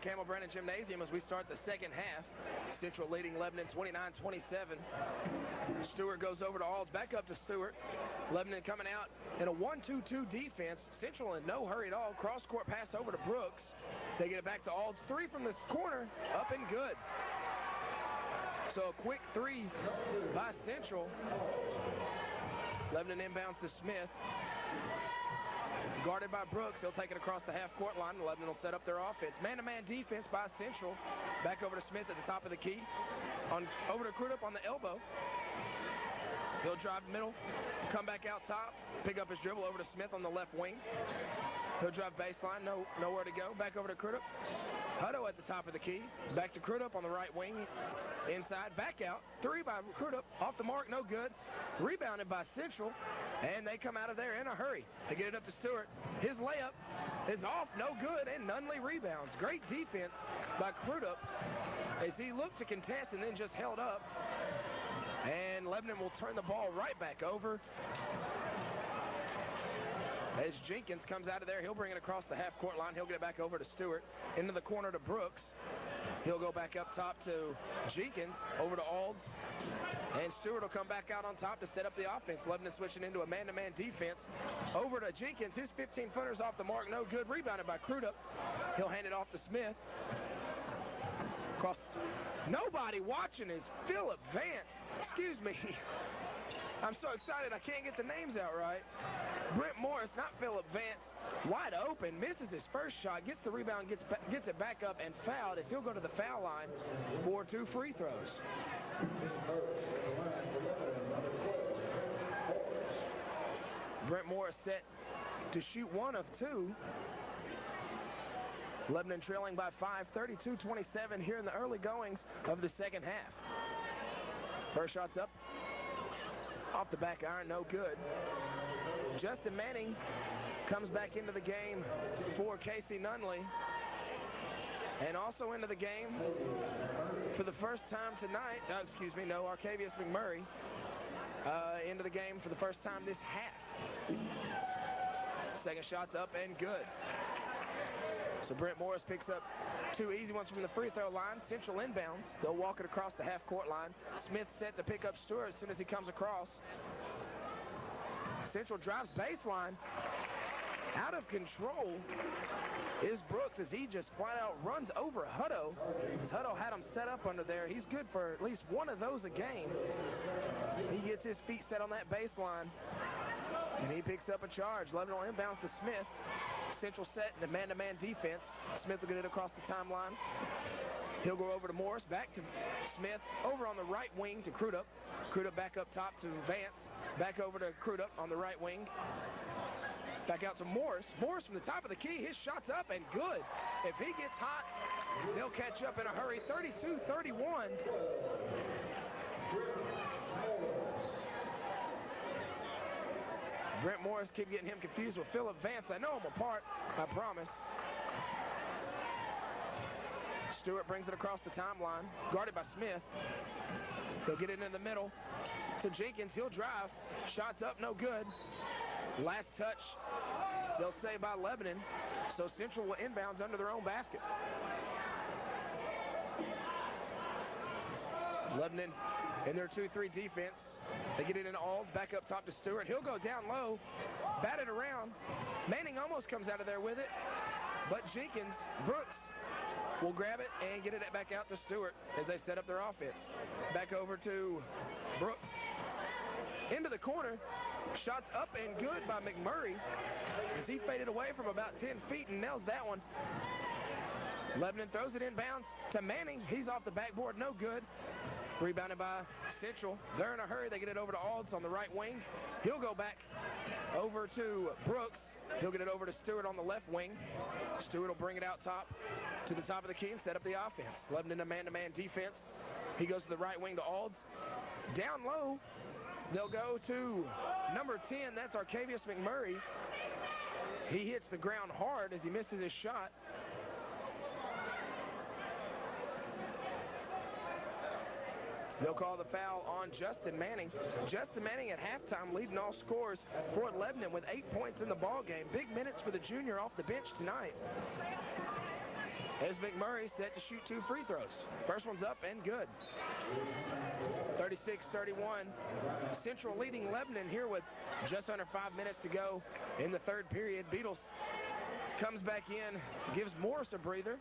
Campbell Brennan Gymnasium as we start the second half. Central leading Lebanon 29-27. Stewart goes over to Alds, back up to Stewart. Lebanon coming out in a 1-2-2 defense. Central in no hurry at all. Cross-court pass over to Brooks. They get it back to Alds. 3 from this corner, up and good. So a quick 3 by Central. Lebanon inbounds to Smith. Guarded by Brooks. He'll take it across the half-court line. Lebanon will set up their offense. Man-to-man defense by Central. Back over to Smith at the top of the key. Over to Crudup on the elbow. He'll drive middle, come back out top, pick up his dribble over to Smith on the left wing. He'll drive baseline, nowhere to go. Back over to Crudup. Hutto at the top of the key. Back to Crudup on the right wing. Inside, back out. 3 by Crudup. Off the mark, no good. Rebounded by Central. And they come out of there in a hurry. They get it up to Stewart. His layup is off, no good, and Nunley rebounds. Great defense by Crudup as he looked to contest and then just held up. And Lebanon will turn the ball right back over. As Jenkins comes out of there, he'll bring it across the half-court line. He'll get it back over to Stewart. Into the corner to Brooks. He'll go back up top to Jenkins, over to Alds. And Stewart will come back out on top to set up the offense. Lebanon switching into a man-to-man defense. Over to Jenkins. His 15-footers off the mark, no good. Rebounded by Crudup. He'll hand it off to Smith. Nobody watching is Phillip Vance. Excuse me. I'm so excited I can't get the names out right. Brent Morris, not Phillip Vance. Wide open, misses his first shot, gets the rebound, gets it back up, and fouled as he'll go to the foul line for 2 free throws. Brent Morris set to shoot 1 of 2. Lebanon trailing by 5, 32-27 here in the early goings of the second half. First shot's up. Off the back iron, no good. Justin Manning comes back into the game for Casey Nunley. And also into the game for the first time tonight, Arcavius McMurray into the game for the first time this half. Second shot's up and good. So Brent Morris picks up 2 easy ones from the free throw line. Central inbounds. They'll walk it across the half-court line. Smith set to pick up Stewart as soon as he comes across. Central drives baseline. Out of control is Brooks as he just flat out runs over Hutto. As Hutto had him set up under there. He's good for at least 1 of those a game. He gets his feet set on that baseline. And he picks up a charge. Lebanon inbounds to Smith. Central set in the man-to-man defense. Smith will get it across the timeline. He'll go over to Morris, back to Smith, over on the right wing to Crudup. Crudup back up top to Vance, back over to Crudup on the right wing. Back out to Morris. Morris from the top of the key, his shot's up and good. If he gets hot, they'll catch up in a hurry. 32-31. Brent Morris keep getting him confused with Phillip Vance. I know him apart, I promise. Stewart brings it across the timeline, guarded by Smith. They'll get it in the middle to Jenkins. He'll drive. Shots up, no good. Last touch, they'll say, by Lebanon. So Central will inbounds under their own basket. Lebanon in their 2-3 defense. They get it into Alds, back up top to Stewart. He'll go down low, bat it around. Manning almost comes out of there with it, but Jenkins, Brooks, will grab it and get it back out to Stewart as they set up their offense. Back over to Brooks. Into the corner, shots up and good by McMurray as he faded away from about 10 feet and nails that one. Lebanon throws it inbounds to Manning. He's off the backboard, no good. Rebounded by Central. They're in a hurry. They get it over to Alds on the right wing. He'll go back over to Brooks. He'll get it over to Stewart on the left wing. Stewart will bring it out top to the top of the key and set up the offense. Lebanon a man-to-man defense. He goes to the right wing to Alds. Down low, they'll go to number 10. That's Arcavius McMurray. He hits the ground hard as he misses his shot. They'll call the foul on Justin Manning. Justin Manning at halftime leading all scores for Lebanon with 8 points in the ball game. Big minutes for the junior off the bench tonight. as McMurray set to shoot 2 free throws. First one's up and good. 36-31. Central leading Lebanon here with just under 5 minutes to go in the third period. Beatles comes back in, gives Morris a breather.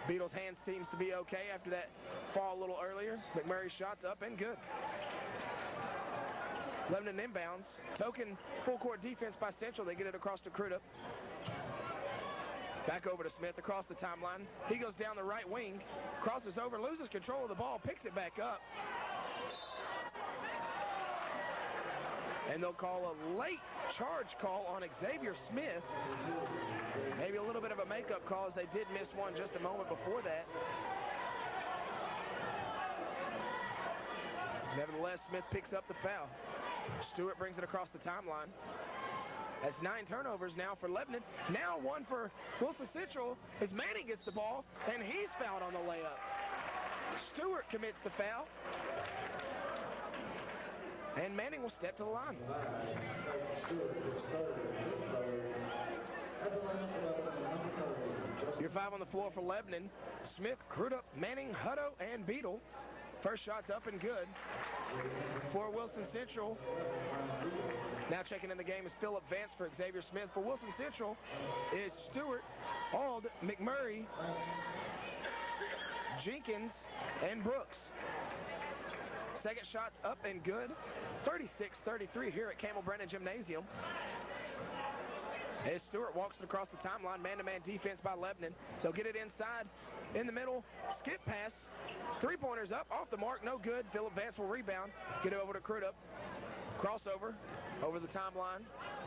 Beatles' hand seems to be okay after that fall a little earlier. McMurray's shot's up and good. Lebanon inbounds. Token full court defense by Central. They get it across to Crudup. Back over to Smith across the timeline. He goes down the right wing, crosses over, loses control of the ball, picks it back up. And they'll call a late charge call on Xavier Smith. Maybe a little bit of a makeup call as they did miss one just a moment before that. Nevertheless, Smith picks up the foul. Stewart brings it across the timeline. That's 9 turnovers now for Lebanon. Now 1 for Wilson Central as Manning gets the ball, and he's fouled on the layup. Stewart commits the foul. And Manning will step to the line. Your 5 on the floor for Lebanon. Smith, Crudup, Manning, Hutto, and Beadle. First shot's up and good for Wilson Central. Now checking in the game is Phillip Vance for Xavier Smith. For Wilson Central is Stewart, Auld, McMurray, Jenkins, and Brooks. Second shot's up and good. 36-33 here at Campbell Brennan Gymnasium. As Stewart walks it across the timeline, man-to-man defense by Lebanon. They'll get it inside, in the middle, skip pass. 3-pointers up, off the mark, no good. Phillip Vance will rebound, get it over to Crudup. Crossover, over the timeline,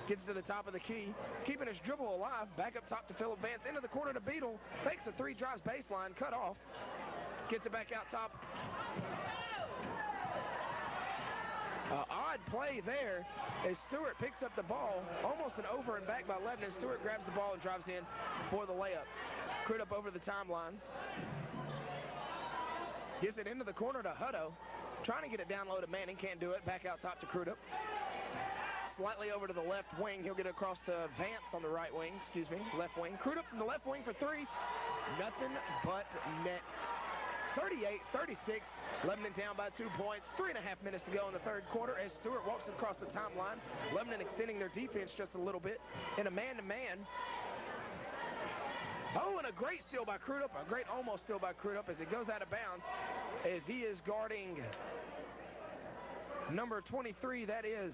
gets to the top of the key, keeping his dribble alive. Back up top to Phillip Vance, into the corner to Beadle. Fakes a 3, drives baseline, cut off. Gets it back out top. Odd play there as Stewart picks up the ball. Almost an over and back by Lebanon. Stewart grabs the ball and drives in for the layup. Crudup over the timeline. Gets it into the corner to Hutto. Trying to get it down low to Manning. Can't do it. Back out top to Crudup. Slightly over to the left wing. He'll get it across to Vance on the right wing. Left wing. Crudup from the left wing for 3. Nothing but net. 38-36. Lebanon down by 2 points. 3.5 minutes to go in the third quarter as Stewart walks across the timeline. Lebanon extending their defense just a little bit in a man-to-man. Oh, and a great steal by Crudup. A great almost steal by Crudup as it goes out of bounds as he is guarding number 23. That is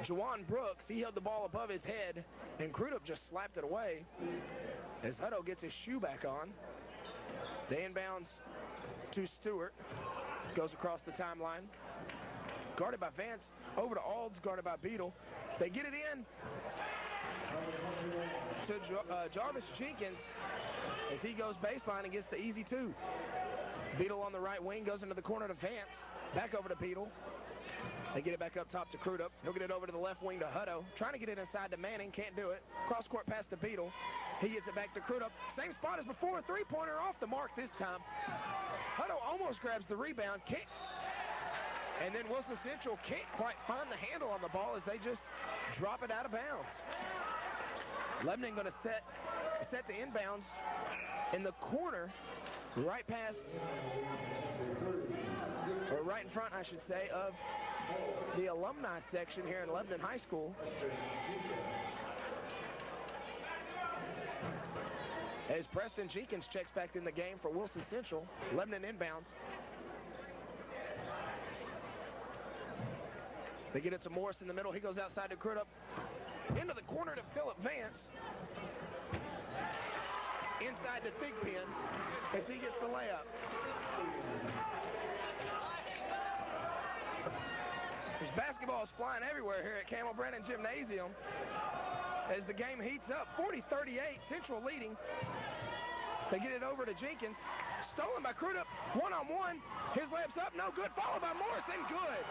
Juwan Brooks. He held the ball above his head, and Crudup just slapped it away as Hutto gets his shoe back on. They inbounds to Stewart. Goes across the timeline. Guarded by Vance. Over to Alds, guarded by Beadle. They get it in to Jarvis Jenkins as he goes baseline and gets the easy 2. Beadle on the right wing goes into the corner to Vance. Back over to Beadle. They get it back up top to Crudup. He'll get it over to the left wing to Hutto. Trying to get it inside to Manning. Can't do it. Cross-court pass to Beadle. He gets it back to Crudup. Same spot as before. 3-pointer off the mark this time. Hutto almost grabs the rebound. Can't. And then Wilson Central can't quite find the handle on the ball as they just drop it out of bounds. Lebanon going to set the inbounds in the corner, right past, or right in front, I should say, of the alumni section here in Lebanon High School. As Preston Jenkins checks back in the game for Wilson Central. Lebanon inbounds. They get it to Morris in the middle. He goes outside to Crudup. Into the corner to Phillip Vance. Inside to Thigpen as he gets the layup. There's basketballs flying everywhere here at Campbell Brennan Gymnasium as the game heats up. 40-38, Central leading. They get it over to Jenkins. Stolen by Crudup. One-on-one. His layup's up. No good. Followed by Morris and good.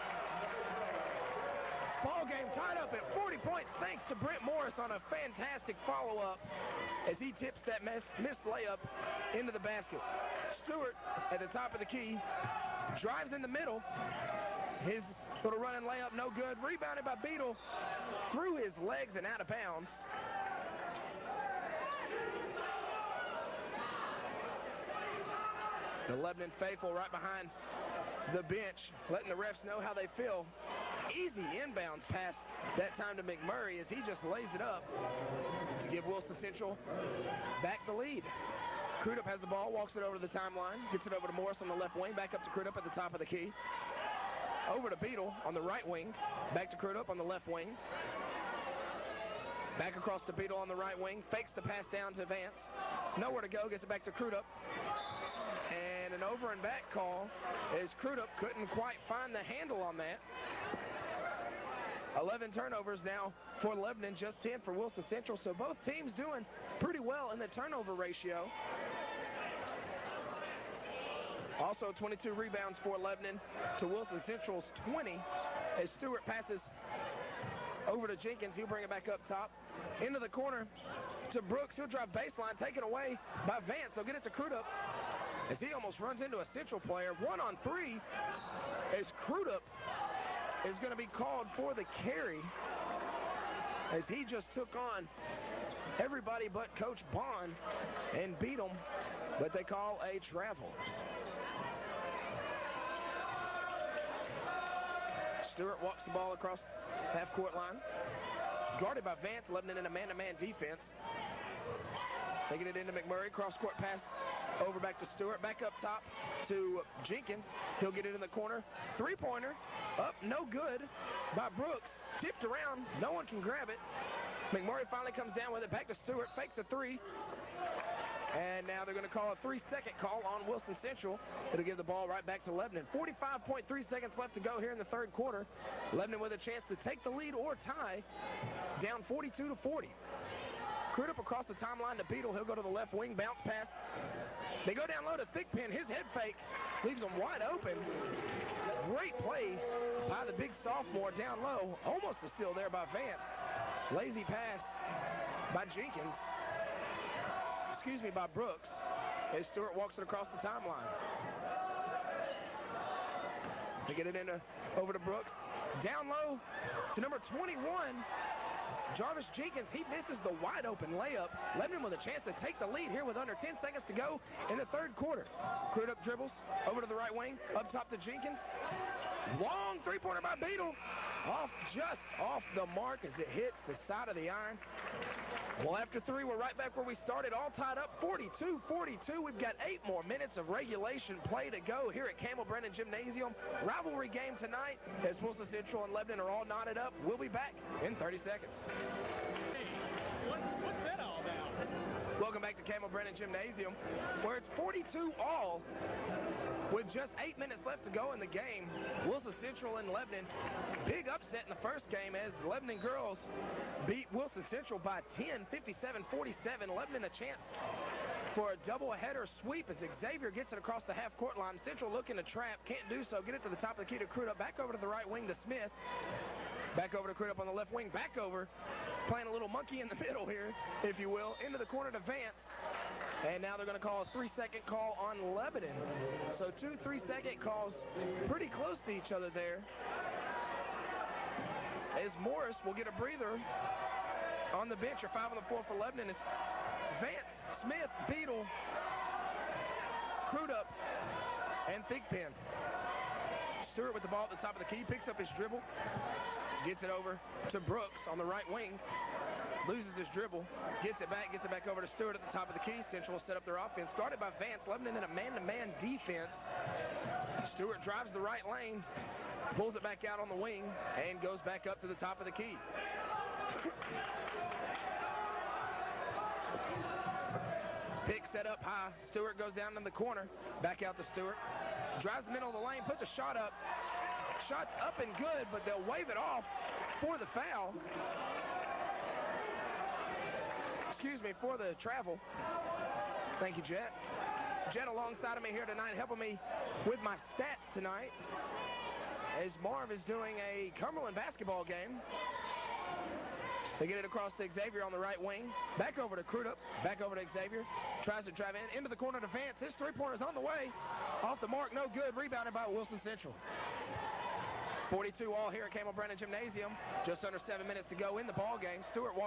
Ball game tied up at 40 points thanks to Brent Morris on a fantastic follow-up as he tips that missed layup into the basket. Stewart at the top of the key drives in the middle. His little running layup no good. Rebounded by Beadle through his legs and out of bounds. The Lebanon faithful right behind the bench, letting the refs know how they feel. Easy inbounds pass that time to McMurray as he just lays it up to give Wilson Central back the lead. Crudup has the ball, walks it over to the timeline, gets it over to Morris on the left wing, back up to Crudup at the top of the key. Over to Beadle on the right wing, back to Crudup on the left wing. Back across to Beadle on the right wing, fakes the pass down to Vance. Nowhere to go, gets it back to Crudup. And an over and back call as Crudup couldn't quite find the handle on that. 11 turnovers now for Lebanon, just 10 for Wilson Central. So both teams doing pretty well in the turnover ratio. Also 22 rebounds for Lebanon to Wilson Central's 20 as Stewart passes over to Jenkins. He'll bring it back up top. Into the corner to Brooks. He'll drive baseline, taken away by Vance. They'll get it to Crudup as he almost runs into a Central player. 1-on-3 as Crudup is going to be called for the carry as he just took on everybody but Coach Bond and beat him, but they call a travel. Stewart walks the ball across half-court line. Guarded by Vance, Lebanon in a man-to-man defense. Taking it into McMurray, cross-court pass over back to Stewart, back up top to Jenkins. He'll get it in the corner. Three-pointer, up, no good by Brooks. Tipped around, no one can grab it. McMurray finally comes down with it, back to Stewart, fakes a three. And now they're going to call a 3-second call on Wilson Central. It'll give the ball right back to Lebanon. 45.3 seconds left to go here in the third quarter. Lebanon with a chance to take the lead or tie, down 42-40. Crudup across the timeline to Beadle. He'll go to the left wing, bounce pass. They go down low to Thigpen. His head fake leaves them wide open. Great play by the big sophomore down low. Almost a steal there by Vance. Lazy pass by Jenkins. By Brooks, as Stewart walks it across the timeline. They get it over to Brooks. Down low to number 21, Jarvis Jenkins. He misses the wide open layup. Lebanon with a chance to take the lead here with under 10 seconds to go in the third quarter. Crudup dribbles over to the right wing, up top to Jenkins. Long three-pointer by Beadle. Just off the mark as it hits the side of the iron. Well, after three, we're right back where we started, all tied up, 42-42. We've got 8 more minutes of regulation play to go here at Campbell Brennan Gymnasium. Rivalry game tonight as Wilson Central and Lebanon are all knotted up. We'll be back in 30 seconds. Hey, what's that all about? Welcome back to Campbell Brennan Gymnasium, where it's 42 all with just 8 minutes left to go in the game. Wilson Central and Lebanon, big upset in the first game as the Lebanon girls beat Wilson Central by 10, 57-47. Lebanon a chance for a double-header sweep as Xavier gets it across the half-court line. Central looking to trap, can't do so. Get it to the top of the key to Crudup, back over to the right wing to Smith. Back over to Crudup on the left wing, back over, playing a little monkey in the middle here, if you will, into the corner to Vance. And now they're going to call a 3-second call on Lebanon. So 2 3-second calls pretty close to each other there. As Morris will get a breather on the bench. Or 5 on the floor for Lebanon is Vance, Smith, Beadle, Crudup, and Thigpen. Stewart with the ball at the top of the key, picks up his dribble, gets it over to Brooks on the right wing. Loses his dribble, gets it back over to Stewart at the top of the key. Central will set up their offense. Guarded by Vance. Lebanon in a man-to-man defense. Stewart drives the right lane, pulls it back out on the wing, and goes back up to the top of the key. Pick set up high. Stewart goes down in the corner. Back out to Stewart. Drives the middle of the lane, puts a shot up. Shot's up and good, but they'll wave it off for the foul. For the travel. Thank you, Jet. Jet alongside of me here tonight, helping me with my stats tonight, as Marv is doing a Cumberland basketball game. They get it across to Xavier on the right wing. Back over to Crudup. Back over to Xavier. Tries to drive in. Into the corner to Vance. His three-pointer's on the way. Off the mark, no good. Rebounded by Wilson Central. 42 all here at Campbell Brennan Gymnasium. Just under 7 minutes to go in the ball game. Stewart walks